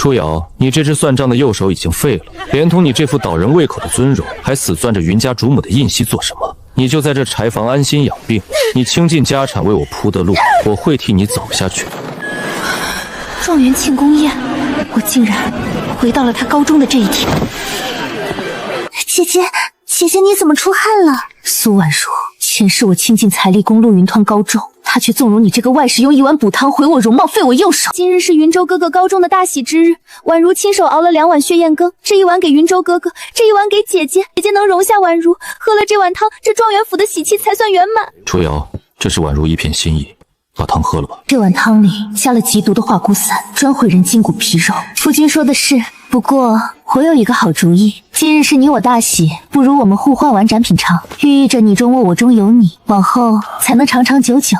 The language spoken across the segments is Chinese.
初瑶，你这只算账的右手已经废了，连同你这副倒人胃口的尊容，还死攥着云家主母的印玺做什么？你就在这柴房安心养病，你倾尽家产为我铺的路，我会替你走下去。状元庆功宴，我竟然回到了他高中的这一天。姐姐，你怎么出汗了？苏婉如，前世我倾尽财力攻陆云团高中，他却纵容你这个外室用一碗补汤毁我容貌，废我右手。今日是云州哥哥高中的大喜之日，婉如亲手熬了2碗血燕羹，这一碗给云州哥哥，这一碗给姐姐。姐姐能容下婉如，喝了这碗汤，这状元府的喜气才算圆满。初瑶，这是婉如一片心意，把汤喝了吧。这碗汤里加了极毒的化骨散，专毁人筋骨皮肉。夫君说的是，不过我有一个好主意，今日是你我大喜，不如我们互换碗盏品尝，寓意着你中我，我中有你，往后才能长长久久。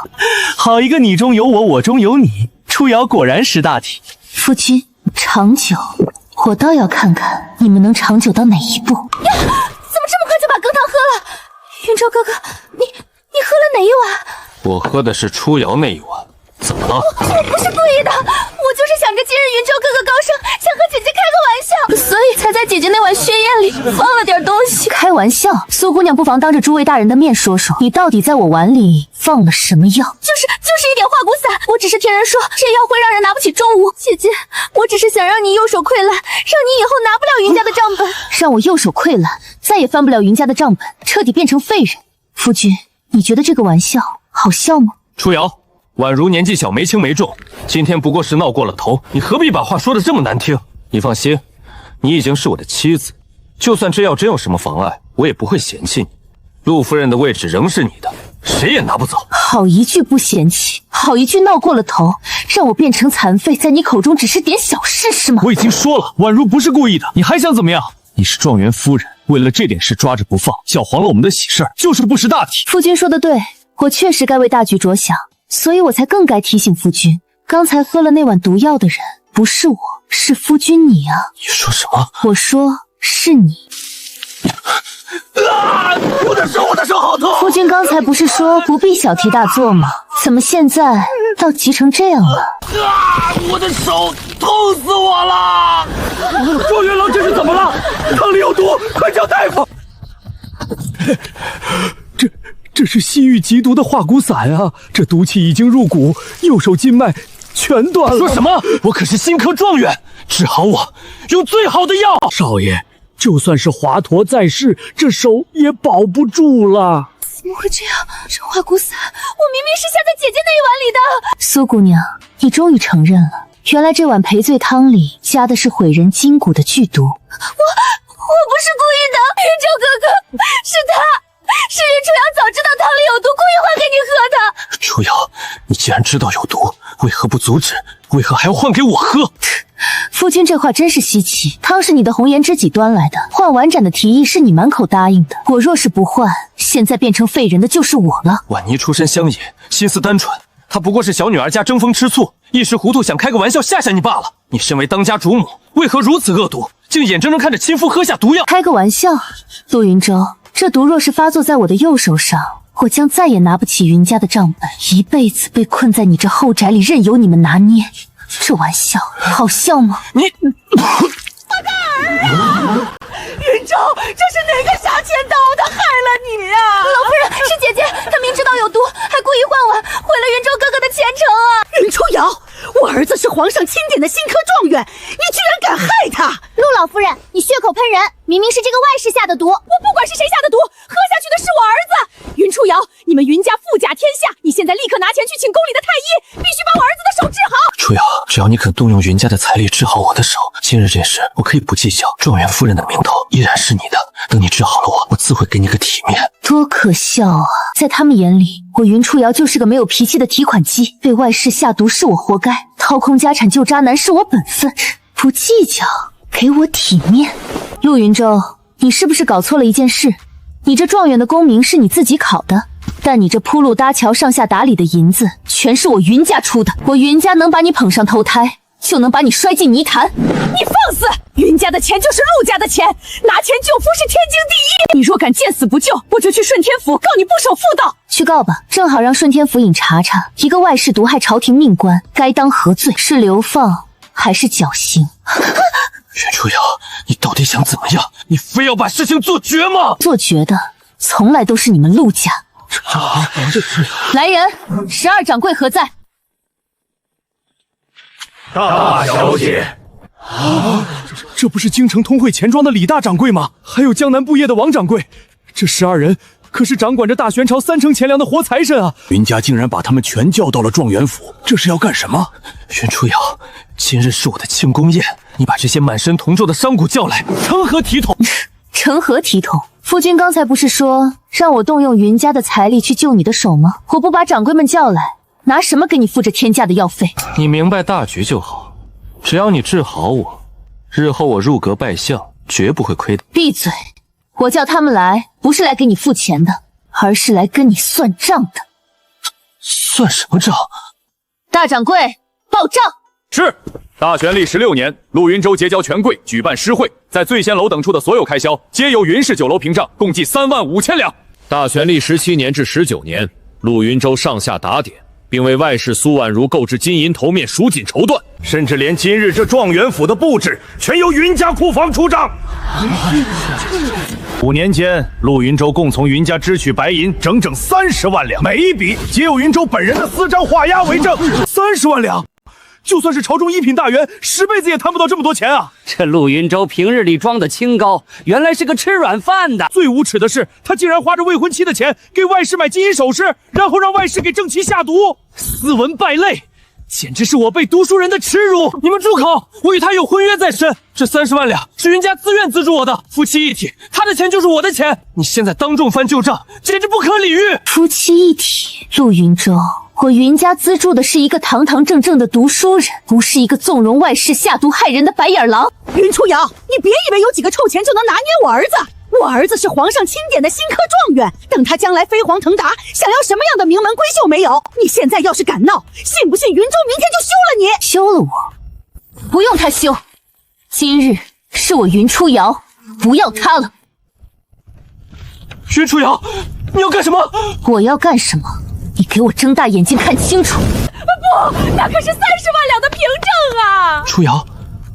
好一个你中有我，我中有你，初瑶果然识大体。夫君，长久，我倒要看看你们能长久到哪一步。呀，怎么这么快就把羹汤喝了？云州哥哥，你喝了哪一碗？我喝的是初瑶那一碗，怎么了？我不是故意的，我就是想着今日云州哥哥高升，想和姐姐开个玩笑，所以才在姐姐那碗血燕里放了点东西。开玩笑，苏姑娘不妨当着诸位大人的面说说，你到底在我碗里放了什么药？就是一点化骨散，我只是听人说这药会让人拿不起重物。姐姐，我只是想让你右手溃烂，让你以后拿不了云家的账本，让我右手溃烂，再也翻不了云家的账本，彻底变成废人。夫君，你觉得这个玩笑好笑吗？初瑶，婉如年纪小，没轻没重，今天不过是闹过了头，你何必把话说得这么难听？你放心，你已经是我的妻子，就算这药真有什么妨碍，我也不会嫌弃你。陆夫人的位置仍是你的，谁也拿不走。好一句不嫌弃，好一句闹过了头，让我变成残废，在你口中只是点小事是吗？我已经说了，婉如不是故意的，你还想怎么样？你是状元夫人，为了这点事抓着不放，搅黄了我们的喜事儿，就是不识大体。夫君说的对，我确实该为大局着想，所以我才更该提醒夫君，刚才喝了那碗毒药的人不是我，是夫君你啊！你说什么？我说是你。啊！我的手好痛！夫君刚才不是说不必小题大做吗？怎么现在倒急成这样了？啊！我的手痛死我了！状元郎这是怎么了？汤里有毒，快叫大夫！这是西域极毒的化骨散啊！这毒气已经入骨，右手筋脉全断了。说什么？我可是新科状元，治好我用最好的药。少爷，就算是华佗在世，这手也保不住了。怎么会这样？这化骨散，我明明是下在姐姐那一碗里的。苏姑娘，你终于承认了，原来这碗赔罪汤里加的是毁人筋骨的剧毒。我不是故意的，云州哥哥，是他。是云初瑶早知道汤里有毒，故意换给你喝的。初瑶，你既然知道有毒，为何不阻止？为何还要换给我喝？夫君这话真是稀奇，汤是你的红颜知己端来的，换碗盏的提议是你满口答应的。我若是不换，现在变成废人的就是我了。婉妮出身乡野，心思单纯，她不过是小女儿家争风吃醋，一时糊涂想开个玩笑吓吓你罢了。你身为当家主母，为何如此恶毒，竟眼睁睁看着亲夫喝下毒药？开个玩笑，陆云舟。这毒若是发作在我的右手上，我将再也拿不起云家的账本，一辈子被困在你这后宅里，任由你们拿捏。这玩笑好笑吗？你大盖儿，云州，这是哪个下千刀的害了你啊？老夫人，是姐姐，她明知道有毒，还故意换碗，毁了云州哥哥的前程啊！云初瑶，我儿子是皇上钦点的新科状元，你居然敢害他！陆老夫人，你血口喷人，明明是这个外室下的毒。我不管是谁下的毒，喝下去的是我儿子。云初瑶，你们云家富甲天下，你现在立刻拿钱去请宫里的太医，必须把我儿子的手治好。初瑶，只要你肯动用云家的财力治好我的手，今日这事我可以不计较，状元夫人的名头依然是你的。等你治好了我，我自会给你个体面。多可笑啊！在他们眼里，我云初瑶就是个没有脾气的提款机，被外室下毒是我活该，掏空家产救渣男是我本分，不计较，给我体面。陆云舟，你是不是搞错了一件事？你这状元的功名是你自己考的，但你这铺路搭桥上下打理的银子全是我云家出的。我云家能把你捧上投胎，就能把你摔进泥潭。你放肆！云家的钱就是陆家的钱，拿钱救夫是天经地义。你若敢见死不救，我就去顺天府告你不守妇道。去告吧，正好让顺天府尹查查，一个外室毒害朝廷命官，该当何罪？是流放还是侥幸？袁初瑶，你到底想怎么样？你非要把事情做绝吗？做绝的从来都是你们陆家。来人，12掌柜何在？大小姐。这不是京城通汇钱庄的李大掌柜吗？还有江南布业的王掌柜，这12人可是掌管着大玄朝3成钱粮的活财神啊！云家竟然把他们全叫到了状元府，这是要干什么？袁初瑶，今日是我的庆功宴，你把这些满身铜臭的商贾叫来，成何体统？成何体统？夫君刚才不是说让我动用云家的财力去救你的手吗？我不把掌柜们叫来，拿什么给你付这天价的药费？你明白大局就好，只要你治好我，日后我入阁拜相，绝不会亏待。闭嘴！我叫他们来，不是来给你付钱的，而是来跟你算账的。算什么账？大掌柜，报账！是。大玄历16年，陆云州结交权贵，举办诗会，在醉仙楼等处的所有开销，皆由云氏酒楼凭账，共计3万5千两。大玄历17年至19年，陆云州上下打点，并为外室苏婉如购置金银头面蜀锦绸缎，甚至连今日这状元府的布置，全由云家库房出账。5年间，陆云州共从云家支取白银整整30万两，每一笔皆有云州本人的私章画押为证。30万两！就算是朝中一品大员，10辈子也贪不到这么多钱啊！这陆云州平日里装的清高，原来是个吃软饭的。最无耻的是，他竟然花着未婚妻的钱给外室买金银首饰，然后让外室给正妻下毒，斯文败类，简直是我辈读书人的耻辱！你们住口！我与他有婚约在身，这30万两是云家自愿资助我的，夫妻一体，他的钱就是我的钱。你现在当众翻旧账，简直不可理喻！夫妻一体，陆云州。我云家资助的是一个堂堂正正的读书人，不是一个纵容外室下毒害人的白眼狼。云初瑶，你别以为有几个臭钱就能拿捏我儿子。我儿子是皇上钦点的新科状元，等他将来飞黄腾达，想要什么样的名门闺秀没有？你现在要是敢闹，信不信云州明天就休了你？休了我？不用他休，今日是我云初瑶，不要他了。云初瑶，你要干什么？我要干什么？你给我睁大眼睛看清楚！不，那可是30万两的凭证啊！初瑶，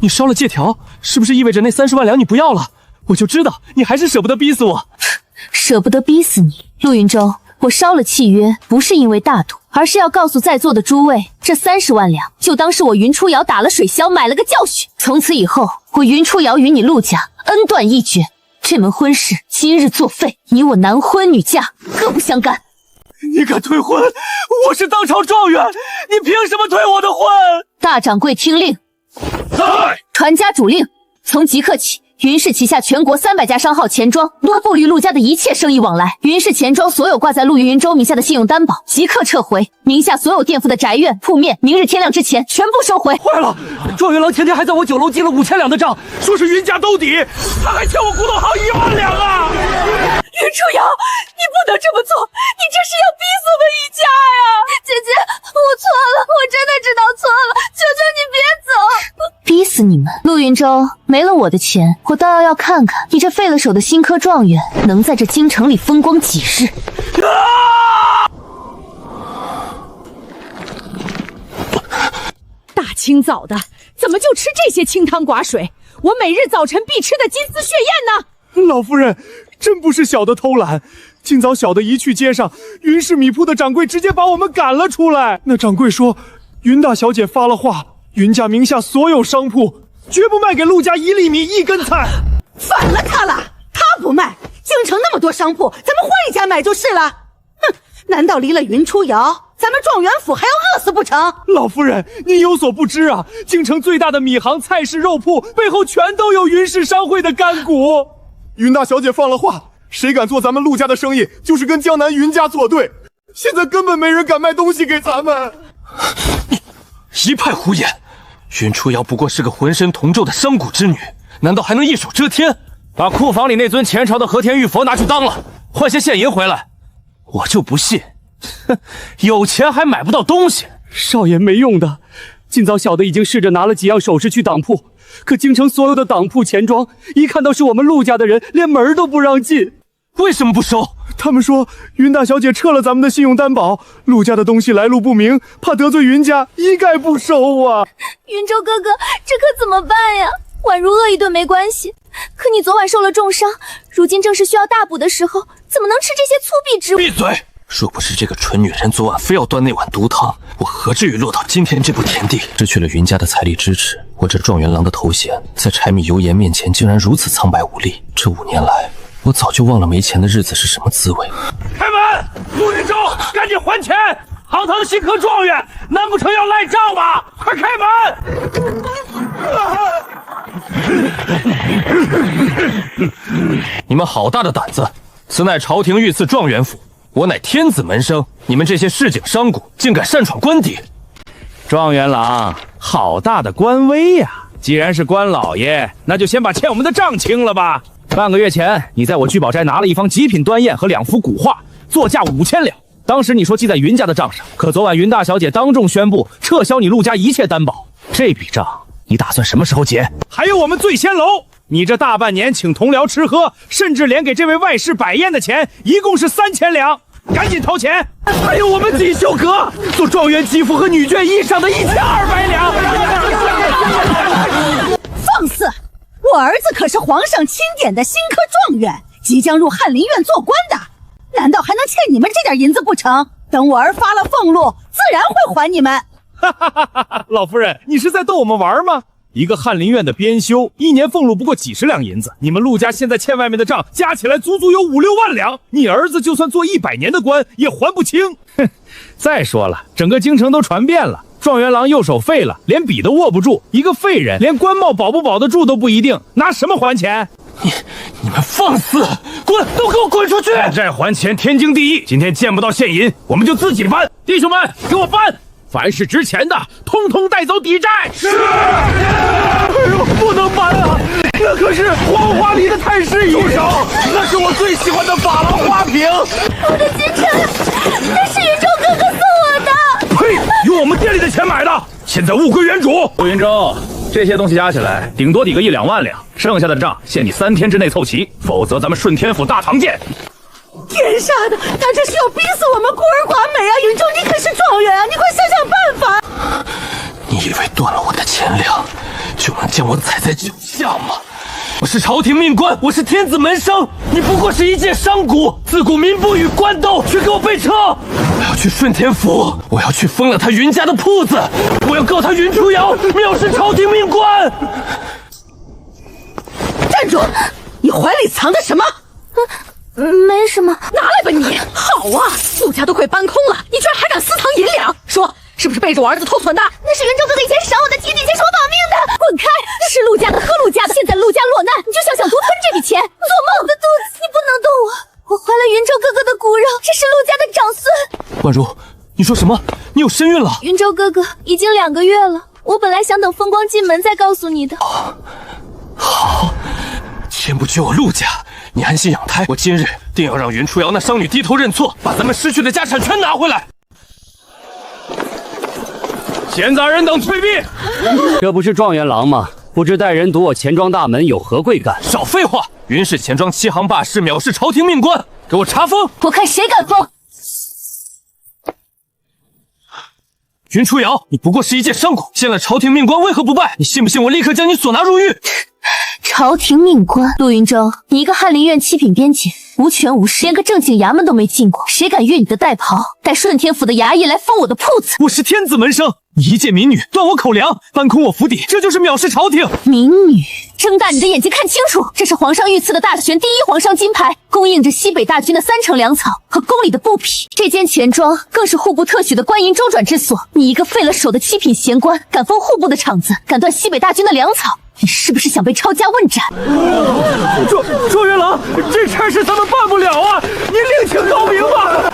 你烧了借条，是不是意味着那30万两你不要了？我就知道你还是舍不得逼死我。舍不得逼死你，陆云州，我烧了契约，不是因为大度，而是要告诉在座的诸位，这30万两就当是我云初瑶打了水枭，买了个教训。从此以后，我云初瑶与你陆家恩断义绝，这门婚事今日作废，你我男婚女嫁，各不相干。你敢退婚？我是当朝状元，你凭什么退我的婚？大掌柜听令，在传家主令，从即刻起，云氏旗下全国300家商号钱庄，多不与陆家的一切生意往来。云氏钱庄所有挂在陆云州名下的信用担保，即刻撤回。名下所有垫付的宅院、铺面，明日天亮之前全部收回。坏了，状元郎前天还在我酒楼记了5000两的账，说是云家兜底，他还欠我古董行1万两啊！云初瑶，你不能这么做，你这是要逼死我们一家呀！姐姐，我错了，我真的知道错了，求求你别走！逼死你们！陆云州没了我的钱，我倒要看看你这废了手的新科状元能在这京城里风光几日。大清早的，怎么就吃这些清汤寡水？我每日早晨必吃的金丝血燕呢？老夫人，真不是小的偷懒。今早小的一去街上，云氏米铺的掌柜直接把我们赶了出来。那掌柜说，云大小姐发了话，云家名下所有商铺绝不卖给陆家1粒米1根菜。反了他了，他不卖，京城那么多商铺，咱们换一家买就是了。哼，难道离了云初瑶，咱们状元府还要饿死不成？老夫人，您有所不知啊，京城最大的米行、菜市、肉铺背后全都有云氏商会的干股。云大小姐放了话，谁敢做咱们陆家的生意，就是跟江南云家作对。现在根本没人敢卖东西给咱们。一派胡言！云初瑶不过是个浑身铜臭的商贾之女，难道还能一手遮天？把库房里那尊前朝的和田玉佛拿去当了，换些现银回来。我就不信，哼，有钱还买不到东西。少爷没用的，今早小的已经试着拿了几样首饰去当铺，可京城所有的当铺钱庄一看到是我们陆家的人，连门都不让进。为什么不收？他们说云大小姐撤了咱们的信用担保，陆家的东西来路不明，怕得罪云家，一概不收啊。云州哥哥，这可怎么办呀？宛如饿一顿没关系，可你昨晚受了重伤，如今正是需要大补的时候，怎么能吃这些粗鄙之物？闭嘴！若不是这个蠢女人昨晚非要端那碗毒汤，我何至于落到今天这步田地？失去了云家的财力支持，我这状元郎的头衔在柴米油盐面前竟然如此苍白无力。这5年来，我早就忘了没钱的日子是什么滋味。开门！陆云舟，赶紧还钱！堂堂新科状元，难不成要赖账吗？快开门！你们好大的胆子！此乃朝廷御赐状元府，我乃天子门生，你们这些市井商贾竟敢擅闯官邸！状元郎，好大的官威呀！既然是官老爷，那就先把欠我们的账清了吧。半个月前，你在我聚宝斋拿了一方极品端砚和2幅古画，作价5000两。当时你说记在云家的账上，可昨晚云大小姐当众宣布撤销你陆家一切担保，这笔账你打算什么时候结？还有我们醉仙楼，你这大半年请同僚吃喝，甚至连给这位外室摆宴的钱，一共是3000两，赶紧掏钱！还有我们锦绣阁做状元吉服和女眷衣裳的1200两。放肆！我儿子可是皇上钦点的新科状元，即将入翰林院做官的，难道还能欠你们这点银子不成？等我儿发了俸禄，自然会还你们。老夫人，你是在逗我们玩吗？一个翰林院的编修，一年俸禄不过几十两银子，你们陆家现在欠外面的账加起来足足有5、6万两，你儿子就算做100年的官也还不清。哼！再说了，整个京城都传遍了，状元郎右手废了，连笔都握不住，一个废人连官帽保不保得住都不一定，拿什么还钱？你们放肆！滚！都给我滚出去！欠债还钱，天经地义。今天见不到现银，我们就自己搬。弟兄们，给我搬！凡是值钱的，通通带走抵债。是。哎呦，不能搬啊！那可是黄花梨的太师遗手，那是我最喜欢的珐琅花瓶。我的金钗，那是云州哥哥送我的。呸！用我们店里的钱买的，现在物归原主。陆云舟，这些东西加起来顶多抵个1、2万两，剩下的账限你3天之内凑齐，否则咱们顺天府大堂见。天杀的，他这是要逼死我们孤儿寡美啊！云舟，你可是状元啊，你快想想办法！你以为断了我的钱粮，就能将我踩在脚下吗？我是朝廷命官，我是天子门生，你不过是一介商贾，自古民不与官斗，去给我备车！我要去顺天府，我要去封了他云家的铺子，我要告他云初瑶藐视朝廷命官！站住！你怀里藏的什么？没什么，拿来吧你！好啊，陆家都快搬空了，你居然还敢私藏银两？说是不是背着我儿子偷存的？那是云州哥哥以前赏我的提点，以前是我保命的。滚开！是陆家的喝陆家的，现在陆家落难，你就想独吞这笔钱？做梦！我的肚子，你不能动我！我怀了云州哥哥的骨肉，这是陆家的长孙。婉如，你说什么？你有身孕了？云州哥哥已经2个月了，我本来想等风光进门再告诉你的。好，前不久我陆家，你安心养胎，我今日定要让云初瑶那商女低头认错，把咱们失去的家产全拿回来。闲杂人等退避！这不是状元郎吗？不知带人堵我钱庄大门有何贵干？少废话！云氏钱庄欺行霸市，藐视朝廷命官，给我查封！我看谁敢封！云初瑶，你不过是一介商贾，见了朝廷命官为何不拜？你信不信我立刻将你所拿入狱？朝廷命官陆云舟，你一个翰林院7品编检，无权无势，连个正经衙门都没进过，谁敢越你的带袍，带顺天府的衙役来封我的铺子？我是天子门生，你一介民女断我口粮，搬空我府邸，这就是藐视朝廷！民女，睁大你的眼睛看清楚，这是皇上御赐的大选第1皇上金牌，供应着西北大军的3成粮草和宫里的布匹。这间钱庄更是户部特许的官银周转之所。你一个废了手的7品闲官，敢封户部的场子，敢断西北大军的粮草，你是不是想被抄家问斩？状元郎，这差事咱们办不了啊！您另请高明吧。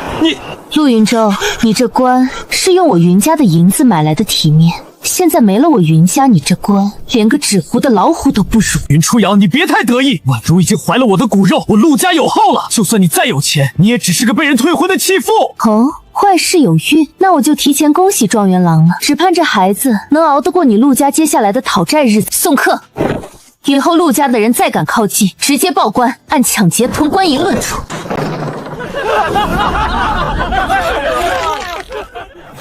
陆云舟，你这官是用我云家的银子买来的体面，现在没了我云家，你这官连个纸糊的老虎都不如。云初瑶，你别太得意，婉如已经怀了我的骨肉，我陆家有号了。就算你再有钱，你也只是个被人退婚的弃妇。哦，坏事有孕，那我就提前恭喜状元郎了，只盼这孩子能熬得过你陆家接下来的讨债日子。送客。以后陆家的人再敢靠近，直接报官，按抢劫吞官银论处。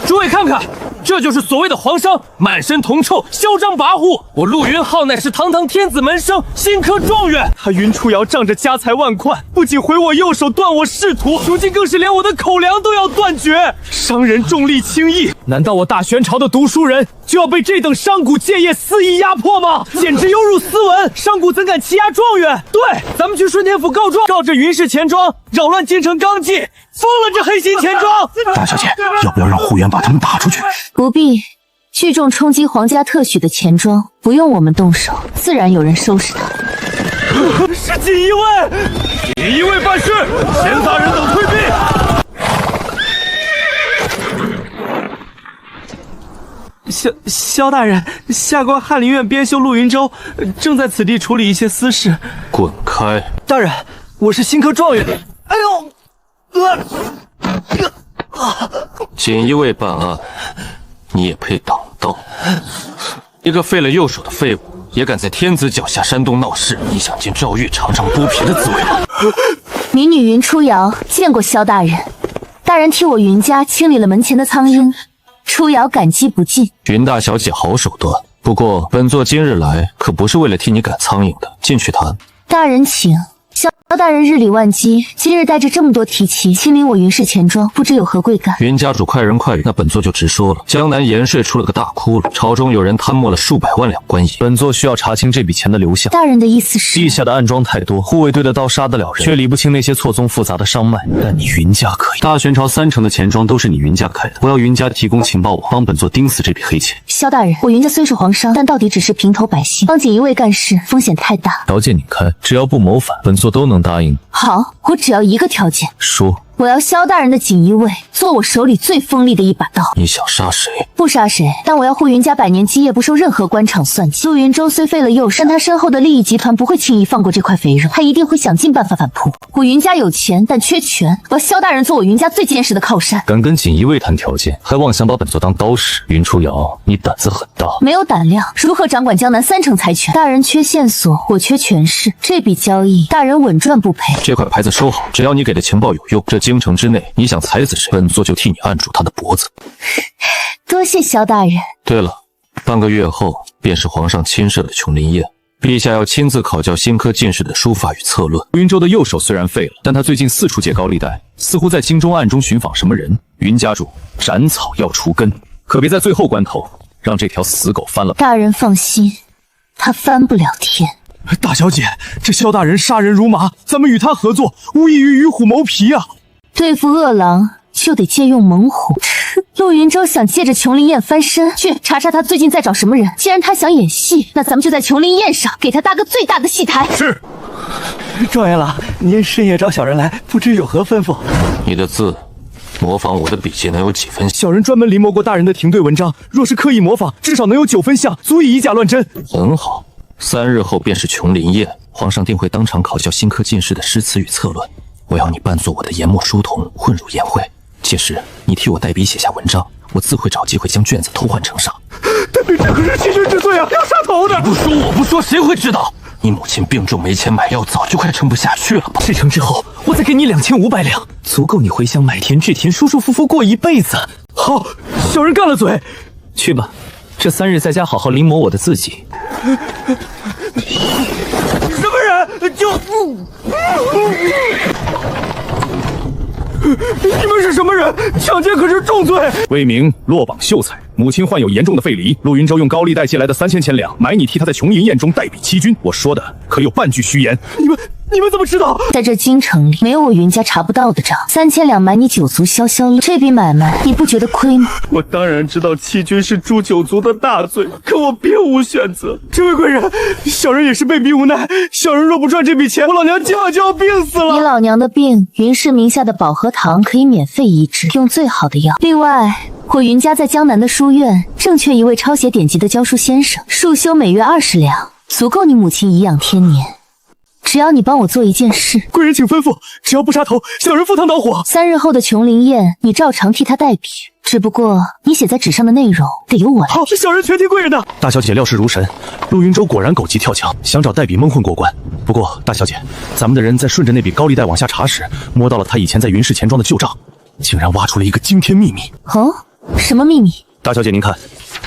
诸位看看，这就是所谓的皇商，满身铜臭，嚣张跋扈。我陆云浩乃是堂堂天子门生，新科状元。他云初瑶仗着家财万贯，不仅毁我右手，断我仕途，如今更是连我的口粮都要断绝。商人重利轻义，难道我大玄朝的读书人就要被这等商贾借业肆意压迫吗？简直有辱斯文！商贾怎敢欺压状元？对，咱们去顺天府告状，告这云氏钱庄扰乱京城纲纪，封了这黑心钱庄。大小姐，要不要让护员把他们打出去？不必，聚众冲击皇家特许的钱庄，不用我们动手，自然有人收拾他。是锦衣卫，锦衣卫办事，钱大人等退避。萧大人，下官翰林院编修陆云舟正在此地处理一些私事。滚开！大人，我是新科状元。哎呦，锦衣卫办案，你也配挡道？一个废了右手的废物，也敢在天子脚下煽动闹事？你想进诏狱尝尝剥皮的滋味吗？民女云初瑶见过萧大人，大人替我云家清理了门前的苍蝇，初瑶感激不尽。云大小姐好手段，不过本座今日来可不是为了替你赶苍蝇的，进去谈。大人请。萧大人日理万机，今日带着这么多提旗亲临我云氏钱庄，不知有何贵干？云家主快人快语，那本座就直说了。江南盐税出了个大窟窿，朝中有人贪没了数百万两官银，本座需要查清这笔钱的流向。大人的意思是，地下的暗桩太多，护卫队的刀杀得了人，却理不清那些错综复杂的商脉。但你云家可以。大玄朝30%的钱庄都是你云家开的，我要云家提供情报网，帮本座盯死这笔黑钱。萧大人，我云家虽是皇商，但到底只是平头百姓，帮锦衣卫干事风险太大。条件你开，只要不谋反，本座都能答应。好，我只要一个条件。说。我要萧大人的锦衣卫做我手里最锋利的一把刀。你想杀谁？不杀谁，但我要护云家百年基业不受任何官场算计。陆云舟虽废了右手，但他身后的利益集团不会轻易放过这块肥肉，他一定会想尽办法反扑。我云家有钱，但缺权，我要萧大人做我云家最坚实的靠山。敢跟锦衣卫谈条件，还妄想把本座当刀使，云初瑶，你胆子很大。没有胆量，如何掌管江南30%财权？大人缺线索，我缺权势，这笔交易大人稳赚不赔。这块牌子收好，只要你给的情报有用，这京城之内你想踩死谁，本座就替你按住他的脖子。多谢萧大人。对了，半个月后便是皇上亲设的琼林宴，陛下要亲自考教新科进士的书法与策论。云州的右手虽然废了，但他最近四处借高利贷，似乎在京中暗中寻访什么人。云家主，斩草要除根，可别在最后关头让这条死狗翻了。大人放心，他翻不了天。大小姐，这萧大人杀人如麻，咱们与他合作，无异于与虎谋皮啊！对付恶狼就得借用猛虎。陆云舟想借着琼林宴翻身，去查查他最近在找什么人。既然他想演戏，那咱们就在琼林宴上给他搭个最大的戏台。是。状元郎，您深夜找小人来，不知有何吩咐？你的字模仿我的笔记能有几分像？小人专门临摹过大人的停对文章，若是刻意模仿，至少能有9分像，足以以假乱真。很好，3日后便是琼林宴，皇上定会当场考教新科进士的诗词与策论。我要你扮作我的研墨书童，混入宴会。届时你替我代笔写下文章，我自会找机会将卷子偷换呈上。这可是欺君之罪啊，要杀头的！你不说我不说，谁会知道？你母亲病重没钱买药，早就快撑不下去了吧？事成之后，我再给你2500两，足够你回乡买田治田，舒舒服服过一辈子。好，小人干了嘴。去吧，这3日在家好好临摹我的字迹。什么人？你们是什么人？抢劫可是重罪！魏明落榜秀才，母亲患有严重的肺疭。陆云舟用高利贷借来的3000钱两，买你替他在琼林宴中代笔欺君。我说的可有半句虚言？你们怎么知道？在这京城里，没有我云家查不到的账。3000两买你9族消消乐，这笔买卖你不觉得亏吗？我当然知道欺君是诛9族的大罪，可我别无选择。这位贵人，小人也是被逼无奈。小人若不赚这笔钱，我老娘今晚就要病死了。你老娘的病，云氏名下的保和堂可以免费医治，用最好的药。另外，我云家在江南的书院正缺一位抄写典籍的教书先生，束修每月20两，足够你母亲颐养天年。只要你帮我做一件事，贵人请吩咐，只要不杀头，小人赴汤蹈火。3日后的琼林宴，你照常替他代笔，只不过你写在纸上的内容得由我来。好，小人全听贵人的。大小姐料事如神，陆云舟果然狗急跳墙，想找代笔蒙混过关。不过大小姐，咱们的人在顺着那笔高利贷往下查时，摸到了他以前在云氏钱庄的旧账，竟然挖出了一个惊天秘密。哦，什么秘密？大小姐您看，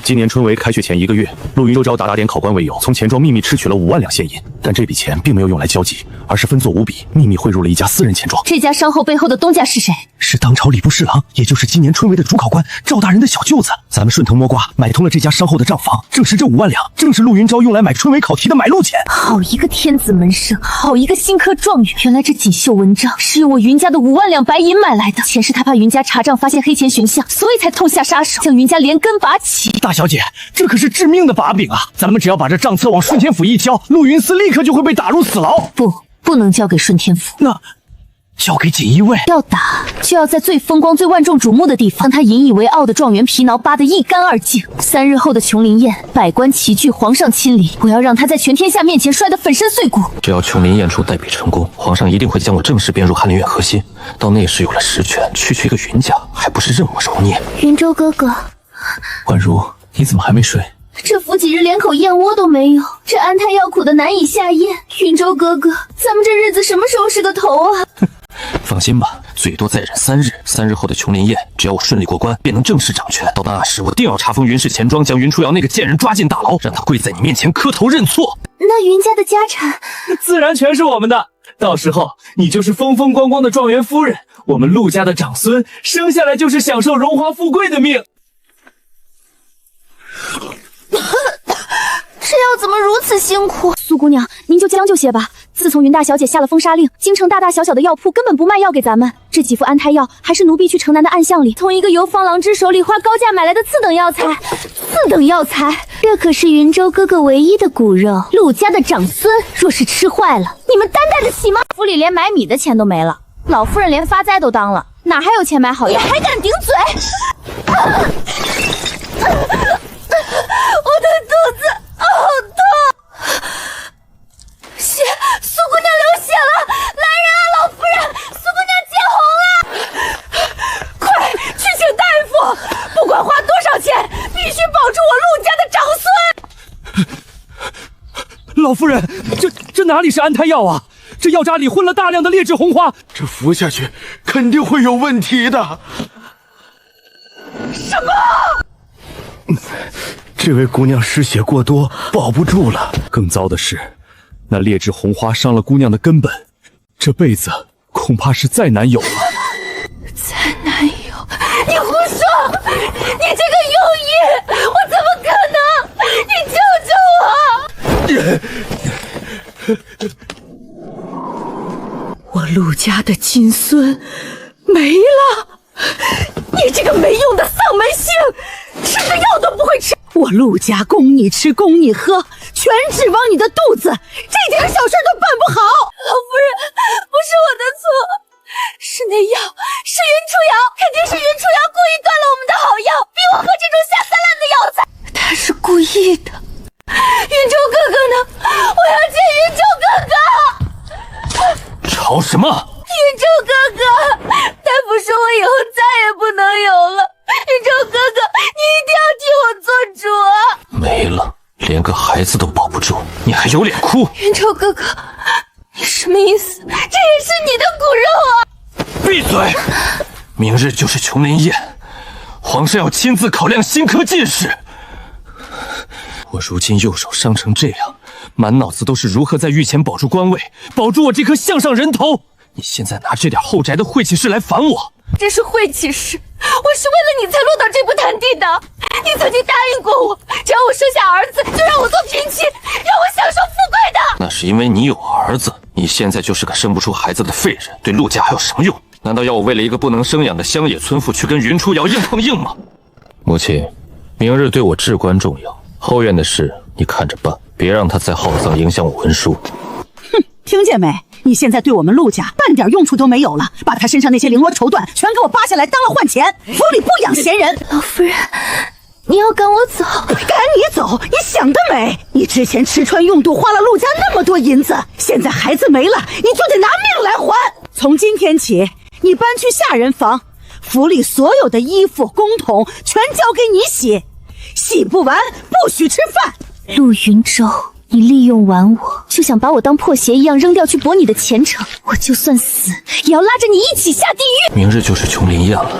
今年春闱开学前1个月，陆云州找打点考官为由，从钱庄秘密吃取了5万两现银，但这笔钱并没有用来交际，而是分作5笔，秘密汇入了一家私人钱庄。这家商后背后的东家是谁？是当朝礼部侍郎，也就是今年春闱的主考官赵大人的小舅子。咱们顺藤摸瓜，买通了这家商后的账房，证实这5万两正是陆云昭用来买春闱考题的买路钱。好一个天子门生，好一个新科状元！原来这锦绣文章是用我云家的5万两白银买来的。前世他怕云家查账发现黑钱熊象，所以才痛下杀手，将云家连根拔起。大小姐，这可是致命的把柄啊！咱们只要把这账册往顺天府一交，陆云寺立刻就会被打入死牢。不能交给顺天府。那交给锦衣卫？要打就要在最风光、最万众瞩目的地方，将他引以为傲的状元皮挠扒得一干二净。3日后的琼林宴，百官齐聚，皇上亲临，我要让他在全天下面前摔得粉身碎骨。只要琼林宴出代笔成功，皇上一定会将我正式编入翰林院核心。到那时有了实权，区一个云家还不是任我揉捏？云州哥哥，婉如，你怎么还没睡？这府几日连口燕窝都没有，这安胎药苦得难以下咽。云州哥哥，咱们这日子什么时候是个头啊？放心吧，最多再忍3日。3日后的琼林宴，只要我顺利过关，便能正式掌权。到那时，我定要查封云氏钱庄，将云初瑶那个贱人抓进大牢，让他跪在你面前磕头认错。那云家的家产，自然全是我们的。到时候你就是风风光光的状元夫人，我们陆家的长孙生下来就是享受荣华富贵的命。这要怎么如此辛苦？苏姑娘，您就将就些吧。自从云大小姐下了封杀令，京城大大小小的药铺根本不卖药给咱们。这几副安胎药还是奴婢去城南的暗巷里，从一个游方郎之手里花高价买来的次等药材。次等药材，这可是云州哥哥唯一的骨肉，陆家的长孙，若是吃坏了，你们担待得起吗？府里连买米的钱都没了，老夫人连发灾都当了，哪还有钱买好药？还敢顶嘴！我的肚子好痛！血，苏姑娘流血了！来人啊，老夫人，苏姑娘见红了！快去请大夫，不管花多少钱，必须保住我陆家的长孙！老夫人，这哪里是安胎药啊？这药渣里混了大量的劣质红花，这服下去肯定会有问题的。什么？这位姑娘失血过多，保不住了。更糟的是，那劣质红花伤了姑娘的根本，这辈子恐怕是再难有了。再难有？你胡说！你这个庸医，我怎么可能？你救救我！我陆家的金孙没了！你这个没用的丧门星，吃个药都不会吃！我陆家供你吃供你喝，全指望你的肚子，这点小事都办不好。老夫人，不是我的错，是那药，是云初瑶，肯定是云初瑶故意断了我们的好药，逼我喝这种下三滥的药材。他是故意的。云州哥哥呢？我要见云州哥哥！吵什么？云州哥哥，大夫说我以后再也不能有了。云州哥哥，你一定要替我做主啊！没了，连个孩子都保不住，你还有脸哭？云州哥哥，你什么意思？这也是你的骨肉啊！闭嘴！明日就是琼林宴，皇上要亲自考量新科进士。我如今右手伤成这样，满脑子都是如何在御前保住官位，保住我这颗项上人头。你现在拿这点后宅的晦气事来烦我，这是晦气事，我是为了你才落到这步田地的。你曾经答应过我，只要我生下儿子，就让我做嫔妻，让我享受富贵的。那是因为你有儿子，你现在就是个生不出孩子的废人，对陆家还有什么用？难道要我为了一个不能生养的乡野村妇去跟云初瑶硬碰硬吗？母亲，明日对我至关重要，后院的事你看着办，别让他再耗丧影响我文书。哼，听见没？你现在对我们陆家半点用处都没有了，把他身上那些绫罗绸缎全给我扒下来当了换钱，府里不养闲人。老夫人，你要赶我走？赶你走？你想得美！你之前吃穿用度花了陆家那么多银子，现在孩子没了，你就得拿命来还。从今天起，你搬去下人房，府里所有的衣服、公桶全交给你洗，洗不完不许吃饭。陆云舟，你利用完我，就想把我当破鞋一样扔掉去搏你的前程。我就算死，也要拉着你一起下地狱。明日就是琼林宴了，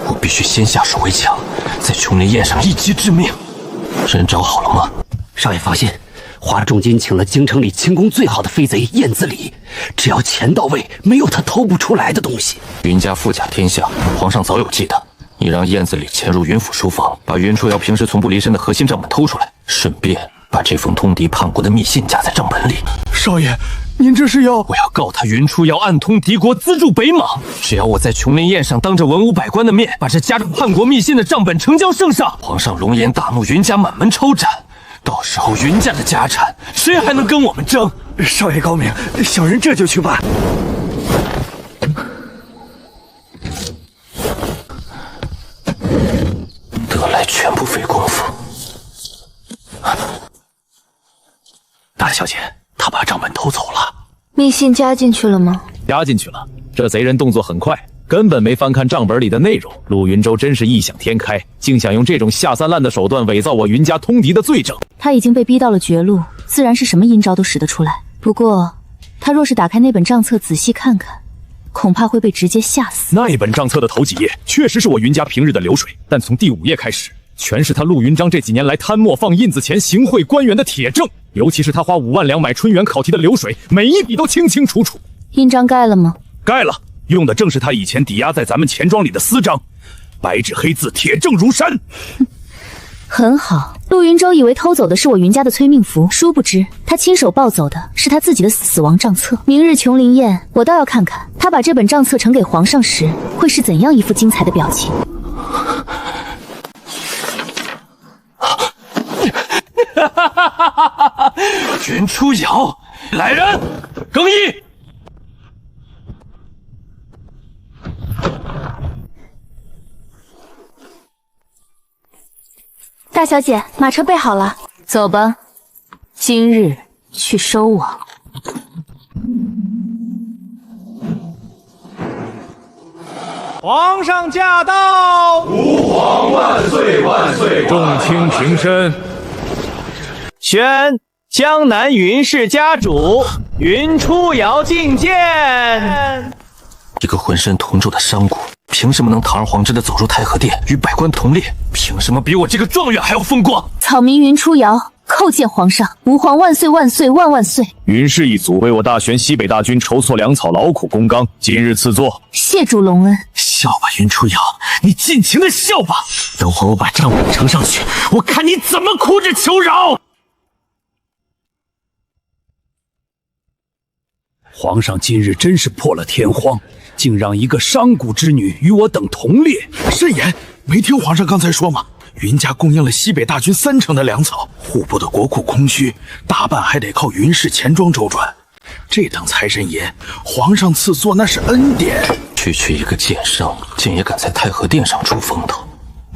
我必须先下手为强，在琼林宴上一击致命。人找好了吗？少爷放心，花重金请了京城里轻功最好的飞贼燕子李，只要钱到位，没有他偷不出来的东西。云家富甲天下，皇上早有记得。你让燕子李潜入云府书房，把云初瑶平时从不离身的核心账本偷出来，顺便把这封通敌叛国的密信夹在账本里。少爷，您这是要……我要告他云初瑶暗通敌国，资助北莽。只要我在琼林宴上当着文武百官的面，把这夹着叛国密信的账本呈交圣上，皇上龙颜大怒，云家满门抄斩。到时候云家的家产，谁还能跟我们争？少爷高明，小人这就去办。得来全不费功夫。大小姐，他把账本偷走了。密信加进去了吗？加进去了。这贼人动作很快，根本没翻看账本里的内容。陆云舟真是异想天开，竟想用这种下三滥的手段伪造我云家通敌的罪证。他已经被逼到了绝路，自然是什么阴招都使得出来。不过，他若是打开那本账册仔细看看，恐怕会被直接吓死。那一本账册的头几页确实是我云家平日的流水，但从第5页开始，全是他陆云章这几年来贪墨放印子钱行贿官员的铁证。尤其是他花5万两买春园考题的流水，每一笔都清清楚楚。印章盖了吗？盖了，用的正是他以前抵押在咱们钱庄里的私章，白纸黑字，铁证如山。很好，陆云舟以为偷走的是我云家的催命符，殊不知他亲手抱走的是他自己的死亡账册。明日琼林宴，我倒要看看他把这本账册呈给皇上时，会是怎样一副精彩的表情。云初瑶，来人，更衣。大小姐，马车备好了，走吧。今日去收网。皇上驾到！吾皇万岁万岁！众卿平身。宣江南云氏家主云初瑶觐见。一个浑身铜铸的商贾，凭什么能堂而皇之的走入太和殿，与百官同列？凭什么比我这个状元还要风光？草民云初瑶叩见皇上，吾皇万岁万岁万万岁！云氏一族为我大玄西北大军筹措粮草，劳苦功刚，今日赐座。谢主隆恩。笑吧，云初瑶，你尽情的笑吧。等会我把账本呈上去，我看你怎么哭着求饶。皇上今日真是破了天荒，竟让一个商贾之女与我等同列。慎言，没听皇上刚才说吗？云家供应了西北大军3成的粮草，户部的国库空虚，大半还得靠云氏钱庄周转。这等财神爷，皇上赐座那是恩典。区一个奸商，竟也敢在太和殿上出风头。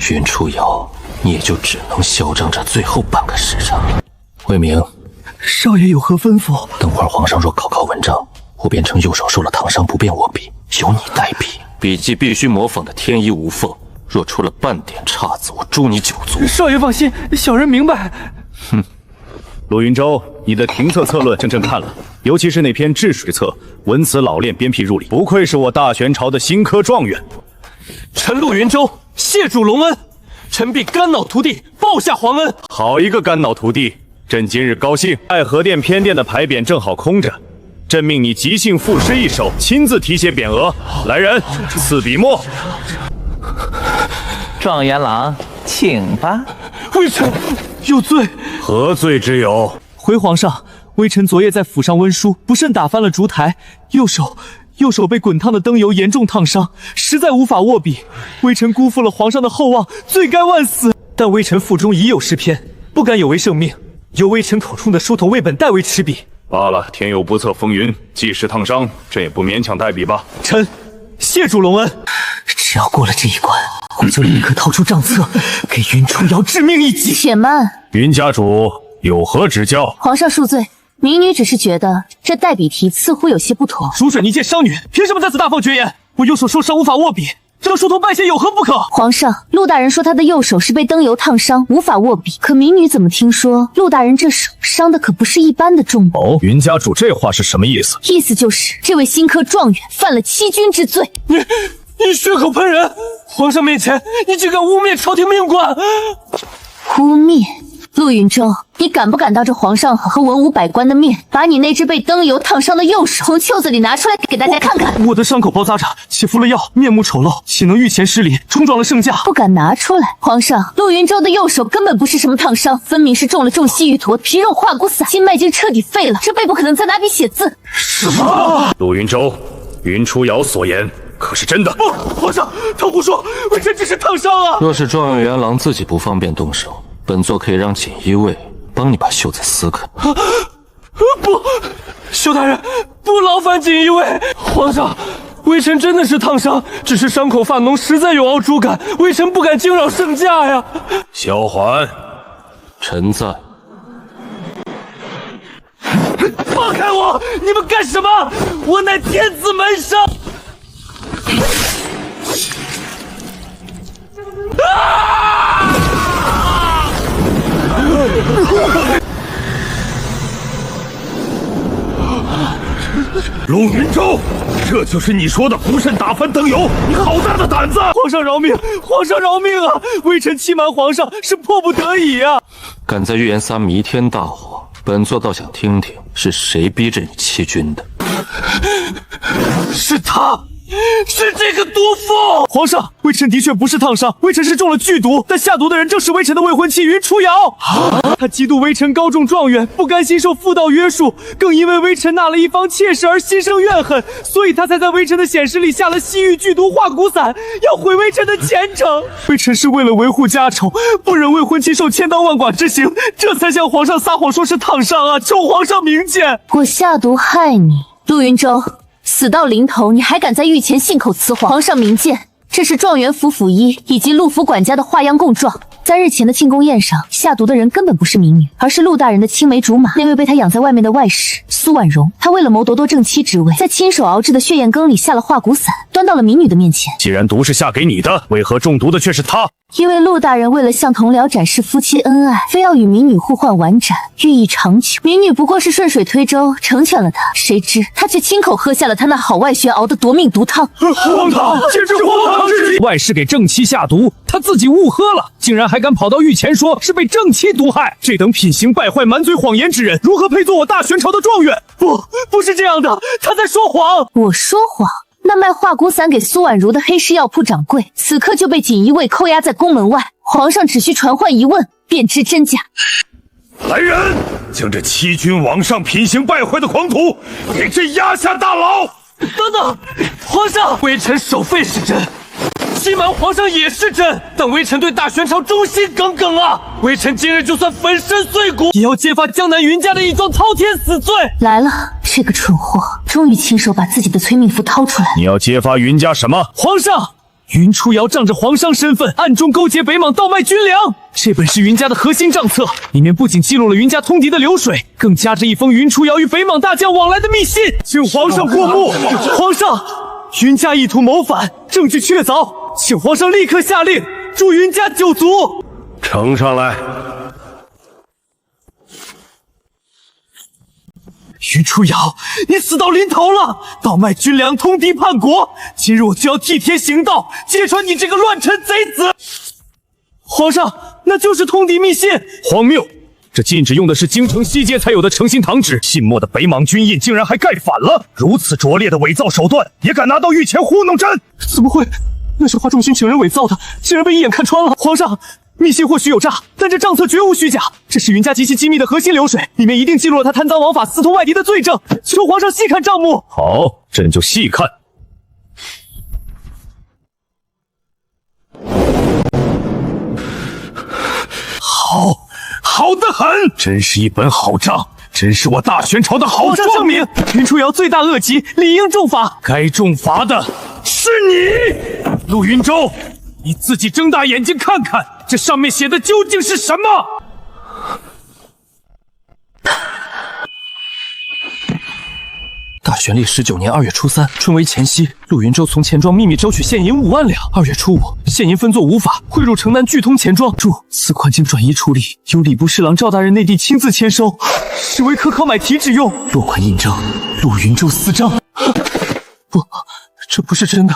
云初瑶，你也就只能嚣张这最后半个时辰了。魏明，少爷有何吩咐？等会儿皇上若考文章，我便称右手受了烫伤，不便握笔，由你代笔。笔记必须模仿的天衣无缝，若出了半点差子，我诛你9族。少爷放心，小人明白。哼，陆云舟，你的评测策论正看了，尤其是那篇治水策，文辞老练，鞭辟入里，不愧是我大玄朝的新科状元。臣陆云舟谢主隆恩，臣必肝脑涂地，报下皇恩。好一个肝脑涂地！朕今日高兴，太和殿偏殿的牌匾正好空着，朕命你即兴赋诗一首，亲自题写匾额。来人，赐笔墨。状元郎，请吧。微臣有罪。何罪之有？回皇上，微臣昨夜在府上温书，不慎打翻了烛台，右手被滚烫的灯油严重烫伤，实在无法握笔。微臣辜负了皇上的厚望，罪该万死。但微臣腹中已有诗篇，不敢有违圣命，由微臣口中的书童为本代为持笔。罢了，天有不测风云，即使烫伤，朕也不勉强代笔吧。臣谢主隆恩。只要过了这一关，我就立刻掏出账册，给云初瑶致命一击。且慢，云家主有何指教？皇上恕罪，民女只是觉得这代笔题似乎有些不妥。属水泥界商女，凭什么在此大放厥言？我右手受伤无法握笔，这和书童拜谢有何不可？皇上，陆大人说他的右手是被灯油烫伤，无法握笔。可民女怎么听说陆大人这手伤的可不是一般的重？哦，云家主这话是什么意思？意思就是这位新科状元犯了欺君之罪。你血口喷人！皇上面前，你竟敢污蔑朝廷命官！污蔑？陆云舟，你敢不敢当着皇上和文武百官的面，把你那只被灯油烫伤的右手从袖子里拿出来给大家看看？我的伤口包扎着，且服了药，面目丑陋，岂能御前失礼，冲撞了圣驾？不敢拿出来。皇上，陆云舟的右手根本不是什么烫伤，分明是中了重西域陀皮肉化骨散，经脉经彻底废了，这辈不可能再拿笔写字。什么？陆云舟，云初瑶所言可是真的？不，皇上，他胡说，微臣只是烫伤啊！若是状元元郎自己不方便动手，本座可以让锦衣卫帮你把袖子撕开。不，修大人，不劳烦锦衣卫。皇上，微臣真的是烫伤，只是伤口发脓，实在有凹诸感，微臣不敢惊扰圣驾呀。萧环，臣在。放开我！你们干什么？我乃天子门生。陆云舟，这就是你说的不慎打翻灯油，你好大的胆子！皇上饶命！皇上饶命啊！微臣欺瞒皇上是迫不得已啊！敢在预言撒弥天大火，本座倒想听听是谁逼着你欺君的。是他。是这个毒妇！皇上，微臣的确不是烫伤，微臣是中了剧毒，但下毒的人正是微臣的未婚妻云初瑶。他嫉妒微臣高中状元，不甘心受妇道约束，更因为微臣纳了一方妾室而心生怨恨，所以他才在微臣的显示里下了西域剧毒化骨散，要毁微臣的前程。微臣是为了维护家丑，不忍未婚妻受千刀万剐之刑，这才向皇上撒谎说是烫伤啊！求皇上明鉴。我下毒害你，陆云舟。死到临头，你还敢在御前信口雌黄？皇上明鉴，这是状元府府医以及陆府管家的画押供状。在日前的庆功宴上，下毒的人根本不是民女，而是陆大人的青梅竹马，那位被他养在外面的外室苏婉容。他为了谋夺正妻之位，在亲手熬制的血燕羹里下了化骨散，端到了民女的面前。既然毒是下给你的，为何中毒的却是他？因为陆大人为了向同僚展示夫妻恩爱，非要与民女互换碗盏，寓意长久。民女不过是顺水推舟成全了他，谁知他却亲口喝下了他那好外学熬的夺命毒汤。荒唐，简直荒唐之极！外室给正妻下毒，他自己误喝了，竟然还敢跑到御前说是被正妻毒害，这等品行败坏、满嘴谎言之人，如何配做我大玄朝的状元？不是这样的，他在说谎。我说谎？那卖化骨散给苏婉如的黑市药铺掌柜，此刻就被锦衣卫扣押在宫门外。皇上只需传唤一问，便知真假。来人，将这欺君罔上、品行败坏的狂徒给朕押下大牢！等等，皇上，微臣守废是真，欺瞒皇上也是真，但微臣对大玄朝忠心耿耿啊！微臣今日就算粉身碎骨，也要揭发江南云家的一桩滔天死罪！来了，这个蠢货终于亲手把自己的催命符掏出来。你要揭发云家什么？皇上，云初瑶仗着皇上身份，暗中勾结北莽倒卖军粮。这本是云家的核心账册，里面不仅记录了云家通敌的流水，更夹着一封云初瑶与北莽大将往来的密信，请皇上过目。皇上，云家意图谋反，证据确凿，请皇上立刻下令诛云家9族。呈上来。云初瑶，你死到临头了！倒卖军粮，通敌叛国，今日我就要替天行道，揭穿你这个乱臣贼子！皇上，那就是通敌密信！荒谬！这禁止用的是京城西街才有的诚信堂纸，信末的北莽军印竟然还盖反了！如此拙劣的伪造手段，也敢拿到御前糊弄朕？怎么会？那是华仲勋请人伪造的，竟然被一眼看穿了！皇上，密信或许有诈，但这账册绝无虚假，这是云家极其机密的核心流水，里面一定记录了他贪赃枉法、私通外敌的罪证。求皇上细看账目。好，朕就细看。好得很，真是一本好账，真是我大玄朝的好状名。云初瑶罪大恶极，理应重罚。该重罚的是你，陆云舟，你自己睁大眼睛看看，这上面写的究竟是什么？大玄历19年2月初3，春闱前夕，陆云舟从钱庄秘密招取现银5万两。2月初5，现银分作5法，汇入城南聚通钱庄。注：此款经转移处理，由礼部侍郎赵大人内地亲自签收，实为科考买题之用。落款印章：陆云舟私章。不，这不是真的，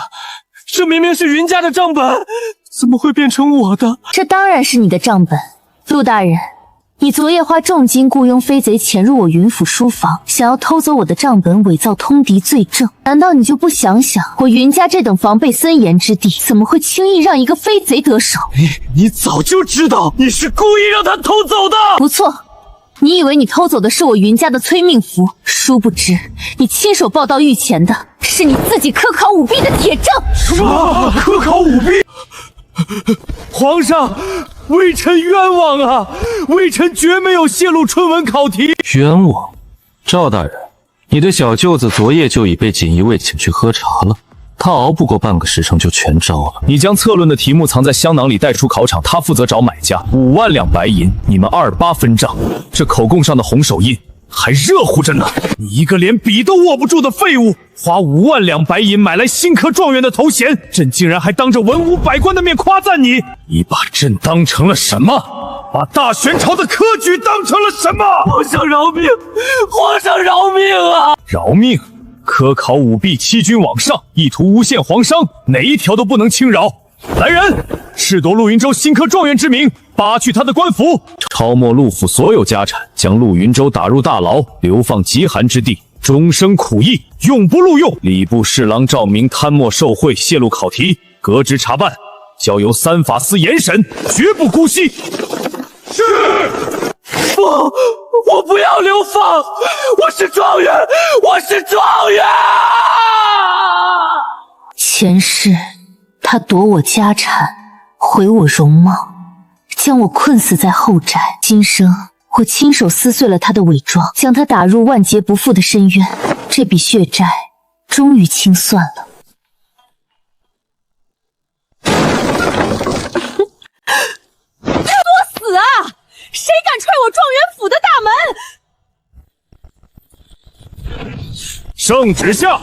这明明是云家的账本，怎么会变成我的？这当然是你的账本，陆大人。你昨夜花重金雇佣飞贼潜入我云府书房，想要偷走我的账本，伪造通敌罪证。难道你就不想想，我云家这等防备森严之地，怎么会轻易让一个飞贼得手？你早就知道，你是故意让他偷走的。不错，你以为你偷走的是我云家的催命符，殊不知你亲手报到御前的是你自己科考舞弊的铁证。什么？科考舞弊？皇上，微臣冤枉啊！微臣绝没有泄露春文考题。冤枉？赵大人，你的小舅子昨夜就已被锦衣卫请去喝茶了，他熬不过半个时辰就全招了。你将策论的题目藏在香囊里带出考场，他负责找买家，5万两白银，你们28分账。这口供上的红手印还热乎着呢。你一个连笔都握不住的废物，花5万两白银买来新科状元的头衔，朕竟然还当着文武百官的面夸赞你。你把朕当成了什么？把大玄朝的科举当成了什么？皇上饶命！皇上饶命啊！饶命！科考舞弊，欺君罔上，意图诬陷皇商，哪一条都不能轻饶。来人，褫夺陆云舟新科状元之名，拔去他的官服，抄没陆府所有家产，将陆云舟打入大牢，流放极寒之地，终生苦役，永不录用。礼部侍郎赵明贪墨受贿，泄露考题，革职查办，交由3法司严审，绝不姑息。是。不，我不要流放，我是状元，我是状元。前世他夺我家产，毁我容貌，将我困死在后宅。今生我亲手撕碎了他的伪装，将他打入万劫不复的深渊。这笔血债终于清算了。作死啊！谁敢踹我状元府的大门？圣旨下，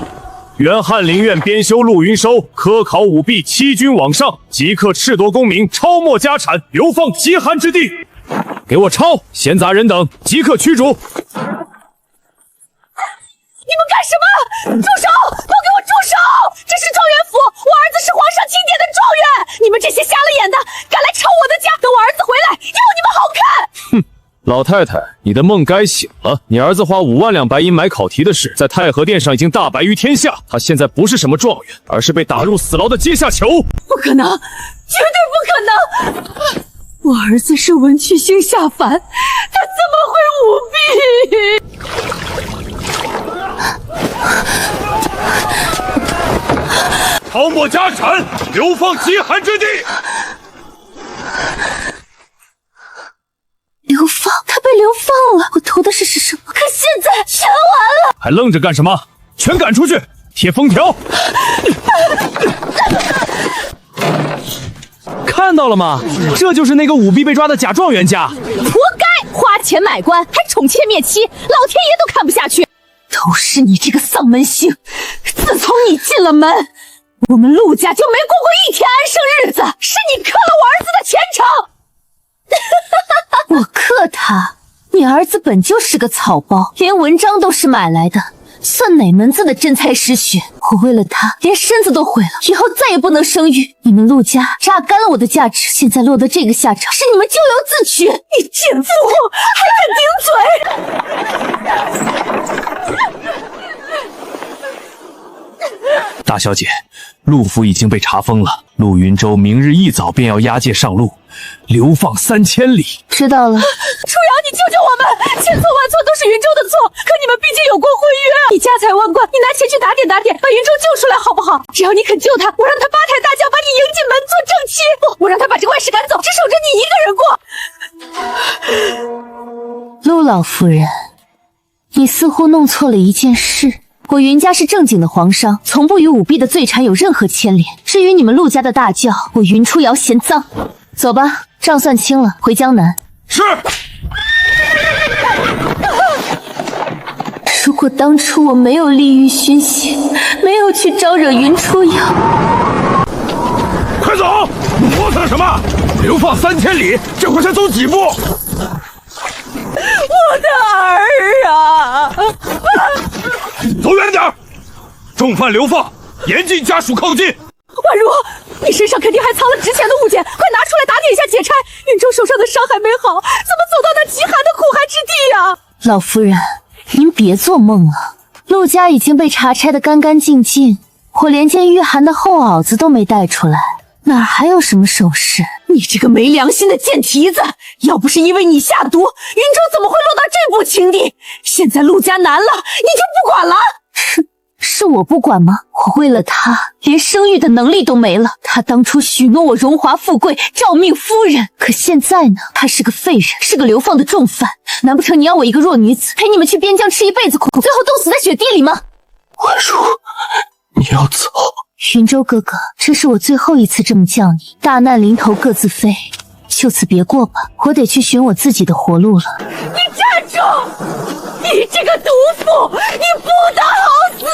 原翰林院编修陆云收科考舞弊，欺君罔上，即刻褫夺功名，抄没家产，流放极寒之地。给我抄！闲杂人等即刻驱逐。你们干什么？住手！都给我住手！这是状元府，我儿子是皇上钦点的状元。你们这些瞎了眼的，敢来抄我的家，等我儿子回来，要你们好看！哼！老太太，你的梦该醒了。你儿子花5万两白银买考题的事，在太和殿上已经大白于天下。他现在不是什么状元，而是被打入死牢的阶下囚。不可能，绝对不可能！我儿子是文曲星下凡，他怎么会舞弊？抄没家产，流放极寒之地。流放？他被流放了？我投的是什么？可现在全完了！还愣着干什么？全赶出去，贴封条！看到了吗？这就是那个舞弊被抓的假状元家。活该！花钱买官，还宠妾灭妻，老天爷都看不下去。都是你这个丧门星！自从你进了门，我们陆家就没过过一天安生日子，是你克了我儿子的前程。我克他？你儿子本就是个草包，连文章都是买来的，算哪门子的真才实学？我为了他连身子都毁了，以后再也不能生育。你们陆家榨干了我的价值，现在落得这个下场，是你们咎由自取。你贱妇，还敢顶嘴！大小姐，陆府已经被查封了，陆云舟明日一早便要押解上路，流放3000里。知道了。初瑶，你救救我们！千错万错都是云舟的错，可你们毕竟有过婚约。你家财万贯，你拿钱去打点打点，把云舟救出来好不好？只要你肯救他，我让他八抬大轿把你迎进门做正妻。不，我让他把这个外室赶走，只守着你一个人过。陆老夫人，你似乎弄错了一件事。我云家是正经的皇商，从不与舞弊的罪产有任何牵连。至于你们陆家的大轿，我云初瑶嫌脏。走吧，账算清了，回江南。是。如果当初我没有利欲熏心，没有去招惹云初瑶，快走！磨蹭什么？流放3000里，这回才走几步？我的儿啊！走远点！重犯流放，严禁家属靠近。婉如，你身上肯定还藏了值钱的物件，快拿出来打点一下解差。云州手上的伤还没好，怎么走到那极寒的苦寒之地呀？老夫人，您别做梦了。陆家已经被查拆得干干净净，我连件御寒的厚袄子都没带出来，哪还有什么首饰？你这个没良心的贱蹄子！要不是因为你下毒，云州怎么会落到这步情地？现在陆家难了，你就不管了？是我不管吗？我为了他，连生育的能力都没了。他当初许诺我荣华富贵，诏命夫人，可现在呢？他是个废人，是个流放的重犯。难不成你要我一个弱女子陪你们去边疆吃一辈子苦，最后冻死在雪地里吗？婉如，你要走？云州哥哥，这是我最后一次这么叫你。大难临头各自飞，就此别过吧。我得去寻我自己的活路了。你站住！你这个毒妇，你不得好死啊！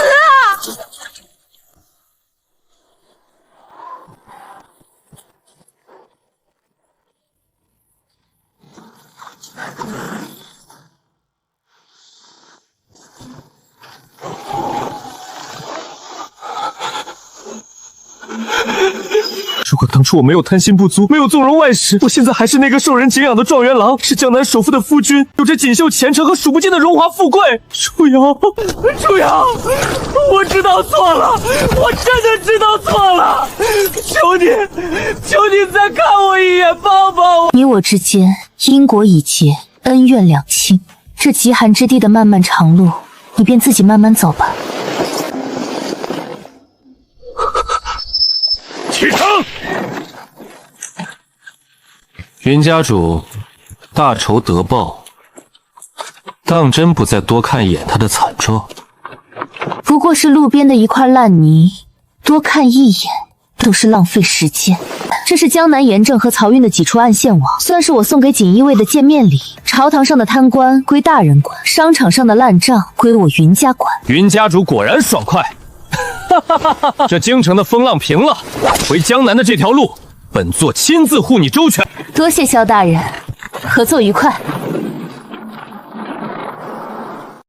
如果当初我没有贪心不足，没有纵容外室，我现在还是那个受人敬仰的状元郎，是江南首富的夫君，有着锦绣前程和数不尽的荣华富贵。初瑶，初瑶，我知道错了，我真的知道错了，求你再看我一眼，帮帮我。你我之间因果已结，恩怨两清，这极寒之地的漫漫长路，你便自己慢慢走吧。启程！云家主大仇得报，当真不再多看一眼他的惨状？不过是路边的一块烂泥，多看一眼都是浪费时间。这是江南盐政和漕运的几处暗线网，算是我送给锦衣卫的见面礼。朝堂上的贪官归大人管，商场上的烂账归我云家管。云家主果然爽快。这京城的风浪平了，回江南的这条路，本座亲自护你周全。多谢萧大人，合作愉快。